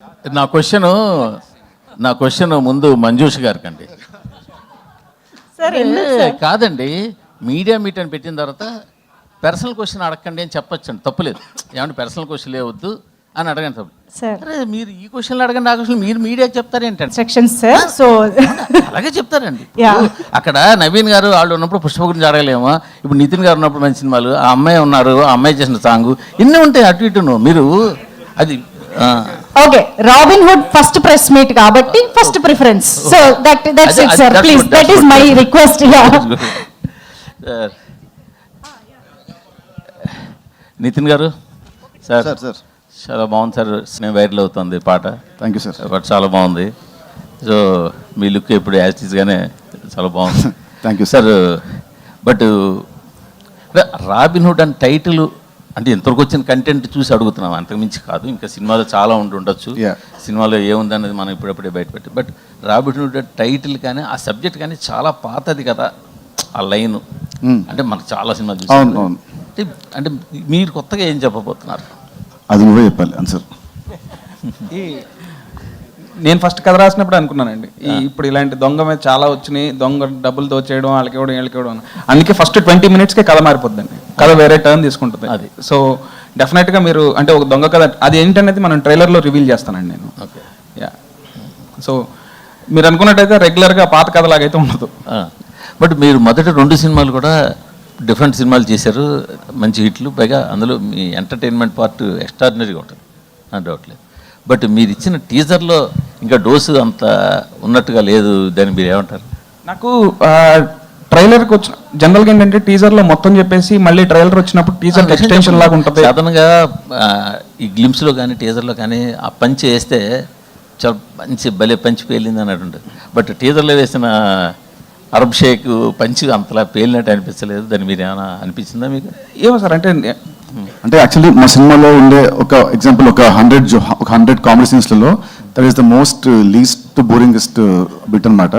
నా క్వశ్చన్ ముందు మంజూష్ గారికి అండి. కాదండి, మీడియా మీట్ అని పెట్టిన తర్వాత పర్సనల్ క్వశ్చన్ అడగండి అని చెప్పొచ్చండి, తప్పులేదు. ఏమంటే పర్సనల్ క్వశ్చన్ లేవద్దు అని అడగండి తప్పు. అరే మీరు ఈ క్వశ్చన్లు అడగండి, ఆ క్వశ్చన్ మీరు మీడియాకి చెప్తారేంటండి? సో అలాగే చెప్తారండి. అక్కడ నవీన్ గారు వాళ్ళు ఉన్నప్పుడు పుష్ప గురించి అడగలేమో, ఇప్పుడు నితిన్ గారు ఉన్నప్పుడు మంచి సినిమాలు, ఆ అమ్మాయి ఉన్నారు, ఆ అమ్మాయి చేసిన సాంగ్ ఇన్ని ఉంటాయి అటు ఇటును. మీరు అది okay, Robin Hood first press meet కాబట్టి first preference. So that's it sir, please, that is my request. Nitin గారు సార్, చాలా బాగుంది సార్, సినిమా వైరల్ అవుతుంది పాట. Thank you sir. బట్ చాలా బాగుంది. సో మీ లుక్ ఇప్పుడు యాస్టీస్గానే చాలా బాగుంది. Thank you sir. But robin hood అని టైటిల్ అంటే ఎంతవరకు వచ్చిన కంటెంట్ చూసి అడుగుతున్నాం, అంతకుమించి కాదు. ఇంకా సినిమాలో చాలా ఉండొచ్చు, సినిమాలో ఏముందన్నది మనం ఇప్పుడప్పుడే బయటపెట్టి. బట్ రాబిన్ హుడ్ టైటిల్ కానీ ఆ సబ్జెక్ట్ కానీ చాలా పాతది కదా, ఆ లైన్ అంటే మనకు చాలా సినిమాలు చూసాం. అంటే మీరు కొత్తగా ఏం చెప్పబోతున్నారు? అది నువ్వే చెప్పాలి ఆన్సర్. నేను ఫస్ట్ కథ రాసినప్పుడు అనుకున్నానండి, ఇప్పుడు ఇలాంటి దొంగ మీద చాలా వచ్చినాయి, దొంగ డబ్బులు దోచేయడం, వాళ్ళకి ఇవ్వడం, వీళ్ళకి ఇవ్వడం. అందుకే ఫస్ట్ 20 minutesకే కథ మారిపోద్దండి, కథ వేరే టర్న్ తీసుకుంటుంది. అది సో డెఫినెట్గా మీరు అంటే ఒక దొంగ కథ అది ఏంటనేది మనం ట్రైలర్లో రివీల్ చేస్తానండి నేను. Okay, yeah. సో మీరు అనుకున్నట్టయితే రెగ్యులర్గా పాత కథలాగైతే ఉండదు. బట్ మీరు మొదటి 2 సినిమాలు కూడా డిఫరెంట్ సినిమాలు చేశారు, మంచి హిట్లు. పైగా అందులో మీ ఎంటర్టైన్మెంట్ పార్ట్ ఎక్స్ట్రాడినరీగా ఉంటుంది, నా డౌట్ లేదు. బట్ మీరు ఇచ్చిన టీజర్లో ఇంకా డోసు అంత ఉన్నట్టుగా లేదు, దాన్ని మీరు ఏమంటారు? నాకు ట్రైలర్కి వచ్చిన జనరల్గా ఏంటంటే టీజర్లో మొత్తం చెప్పేసి మళ్ళీ ట్రైలర్ వచ్చినప్పుడు టీజర్ ఎక్స్టెన్షన్ లాగా ఉంటుంది. సాధారణంగా ఈ గ్లిమ్స్లో కానీ టీజర్లో కానీ ఆ పంచి వేస్తే చాలా మంచి భలే పంచి పేలింది అన్నట్టు ఉంటుంది. బట్ టీజర్లో వేసిన అరబ్ షేక్ పంచి అంతలా పేలినట్టు అనిపించలేదు, దాన్ని మీరు ఏమైనా అనిపించిందా మీకు? ఏమో సార్, అంటే యాక్చువల్లీ మా సినిమాలో ఉండే ఒక ఎగ్జాంపుల్ ఒక 100 కామెడీ సీన్స్లలో that is the most least boringest bit అనమాట.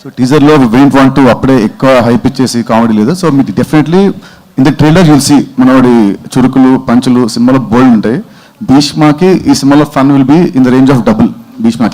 సో టీజర్లో వెయిట్ వాంట్ టు అప్పుడే ఎక్కువ హైప్ ఇచ్చేసి కామెడీ లేదు. సో మీకు definitely in the trailer you'll see మనవాడి చురుకులు పంచులు సినిమాలో బోల్డ్ ఉంటాయి. భీష్మాకి ఈ సినిమాలో fun will be in the range of double Bhishma.